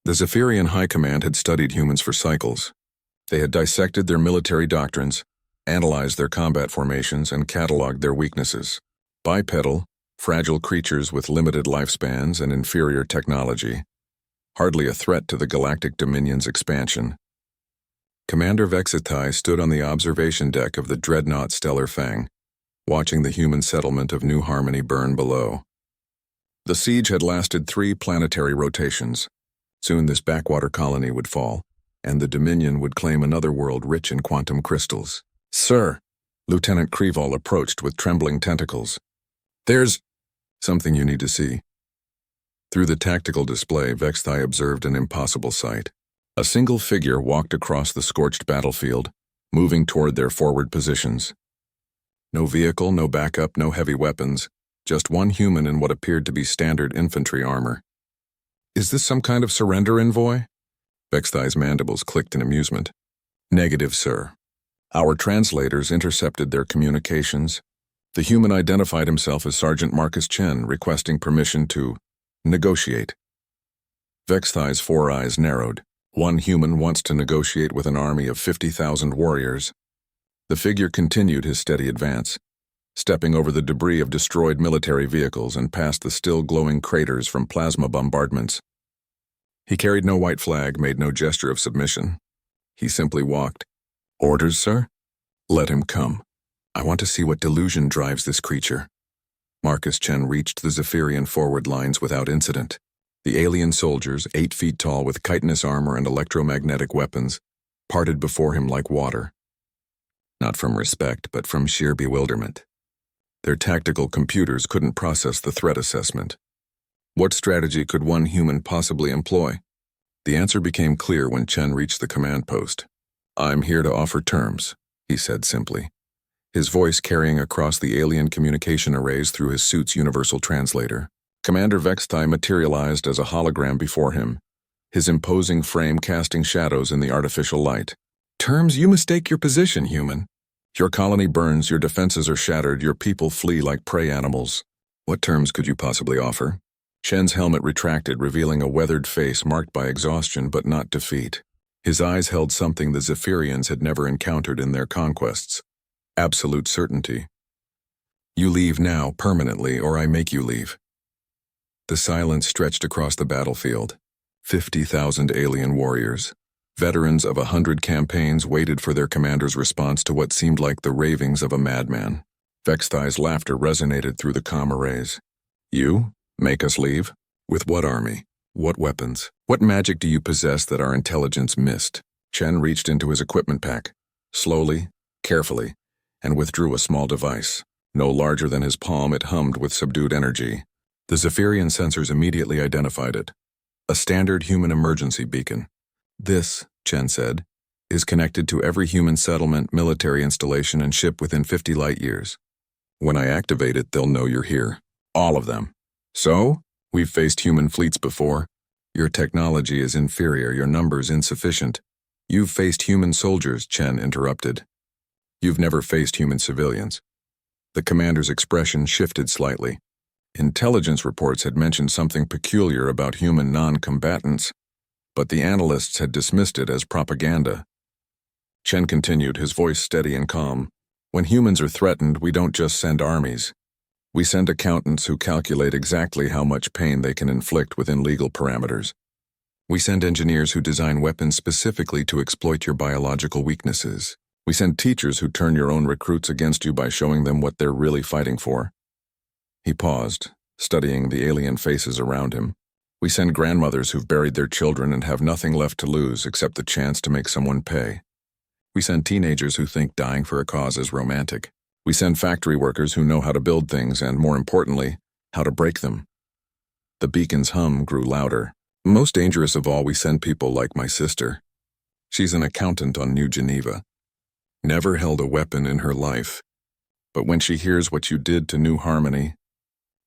The Zephyrian High Command had studied humans for cycles. They had dissected their military doctrines, analyzed their combat formations, and cataloged their weaknesses. Bipedal, fragile creatures with limited lifespans and inferior technology, hardly a threat to the Galactic Dominion's expansion. Commander Vexithai stood on the observation deck of the dreadnought Stellar Fang, watching the human settlement of New Harmony burn below. The siege had lasted 3 planetary rotations. Soon this backwater colony would fall, and the Dominion would claim another world rich in quantum crystals. "Sir," Lieutenant Creevall approached with trembling tentacles. "There's something you need to see." Through the tactical display, Vexithai observed an impossible sight. A single figure walked across the scorched battlefield, moving toward their forward positions. No vehicle, no backup, no heavy weapons, just one human in what appeared to be standard infantry armor. "Is this some kind of surrender envoy?" Vexithai's mandibles clicked in amusement. "Negative, sir. Our translators intercepted their communications. The human identified himself as Sergeant Marcus Chen, requesting permission to negotiate." Vexithai's 4 eyes narrowed. One human wants to negotiate with an army of 50,000 warriors. The figure continued his steady advance, stepping over the debris of destroyed military vehicles and past the still glowing craters from plasma bombardments. He carried no white flag, made no gesture of submission. He simply walked. "Orders, sir?" "Let him come. I want to see what delusion drives this creature." Marcus Chen reached the Zephyrian forward lines without incident. The alien soldiers, 8 feet tall with chitinous armor and electromagnetic weapons, parted before him like water. Not from respect, but from sheer bewilderment. Their tactical computers couldn't process the threat assessment. What strategy could one human possibly employ? The answer became clear when Chen reached the command post. "I'm here to offer terms," he said simply, his voice carrying across the alien communication arrays through his suit's universal translator. Commander Vexithai materialized as a hologram before him, his imposing frame casting shadows in the artificial light. "Terms, you mistake your position, human. Your colony burns, your defenses are shattered, your people flee like prey animals. What terms could you possibly offer?" Chen's helmet retracted, revealing a weathered face marked by exhaustion but not defeat. His eyes held something the Zephyrians had never encountered in their conquests: absolute certainty. "You leave now, permanently, or I make you leave." The silence stretched across the battlefield. 50,000 alien warriors, veterans of 100 campaigns, waited for their commander's response to what seemed like the ravings of a madman. Vexithai's laughter resonated through the comm arrays. "You? Make us leave? With what army? What weapons? What magic do you possess that our intelligence missed?" Chen reached into his equipment pack, slowly, carefully, and withdrew a small device. No larger than his palm, it hummed with subdued energy. The Zephyrian sensors immediately identified it. A standard human emergency beacon. "This," Chen said, "is connected to every human settlement, military installation, and ship within 50 light years. When I activate it, they'll know you're here. All of them. So? We've faced human fleets before. Your technology is inferior, your numbers insufficient. You've faced human soldiers," Chen interrupted. "You've never faced human civilians." The commander's expression shifted slightly. Intelligence reports had mentioned something peculiar about human non-combatants, but the analysts had dismissed it as propaganda. Chen continued, his voice steady and calm. "When humans are threatened, we don't just send armies. We send accountants who calculate exactly how much pain they can inflict within legal parameters. We send engineers who design weapons specifically to exploit your biological weaknesses. We send teachers who turn your own recruits against you by showing them what they're really fighting for." He paused, studying the alien faces around him. "We send grandmothers who've buried their children and have nothing left to lose except the chance to make someone pay. We send teenagers who think dying for a cause is romantic. We send factory workers who know how to build things and, more importantly, how to break them." The beacon's hum grew louder. "Most dangerous of all, we send people like my sister. She's an accountant on New Geneva. Never held a weapon in her life. But when she hears what you did to New Harmony,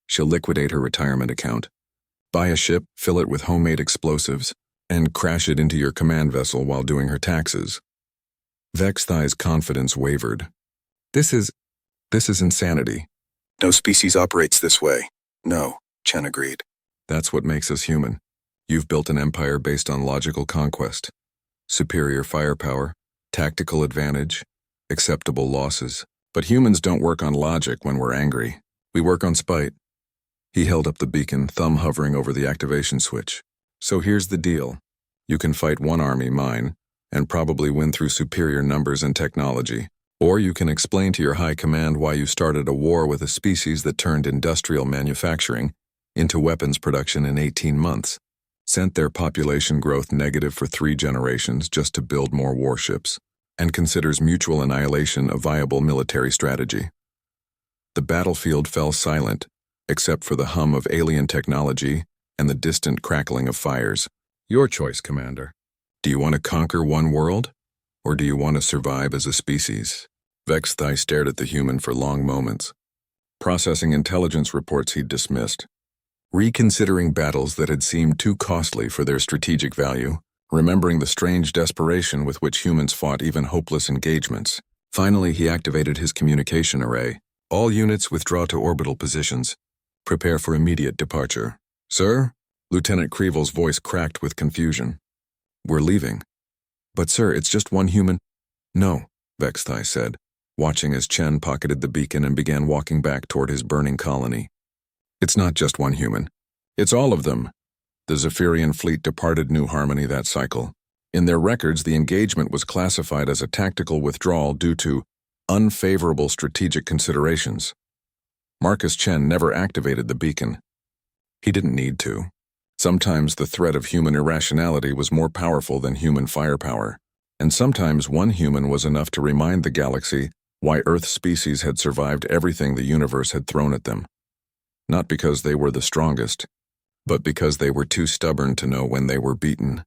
she'll liquidate her retirement account, buy a ship, fill it with homemade explosives, and crash it into your command vessel while doing her taxes." Vexithai's confidence wavered. This is insanity." "No species operates this way." "No," Chen agreed. "That's what makes us human. You've built an empire based on logical conquest, superior firepower, tactical advantage, acceptable losses. But humans don't work on logic when we're angry. We work on spite. He held up the beacon, thumb hovering over the activation switch. So here's the deal. You can fight one army, mine, and probably win through superior numbers and technology. Or you can explain to your high command why you started a war with a species that turned industrial manufacturing into weapons production in 18 months, sent their population growth negative for 3 generations just to build more warships, and considers mutual annihilation a viable military strategy. The battlefield fell silent, except for the hum of alien technology and the distant crackling of fires. Your choice, Commander. Do you want to conquer one world, or do you want to survive as a species? Vexthai stared at the human for long moments, processing intelligence reports he'd dismissed, reconsidering battles that had seemed too costly for their strategic value, remembering the strange desperation with which humans fought even hopeless engagements. Finally, he activated his communication array. All units withdraw to orbital positions. Prepare for immediate departure. Sir? Lieutenant Creeville's voice cracked with confusion. We're leaving. But sir, it's just one human. No, Vexthai said, watching as Chen pocketed the beacon and began walking back toward his burning colony. It's not just one human. It's all of them. The Zephyrian fleet departed New Harmony that cycle. In their records, the engagement was classified as a tactical withdrawal due to unfavorable strategic considerations. Marcus Chen never activated the beacon. He didn't need to. Sometimes the threat of human irrationality was more powerful than human firepower, and sometimes one human was enough to remind the galaxy why Earth species had survived everything the universe had thrown at them. Not because they were the strongest, but because they were too stubborn to know when they were beaten.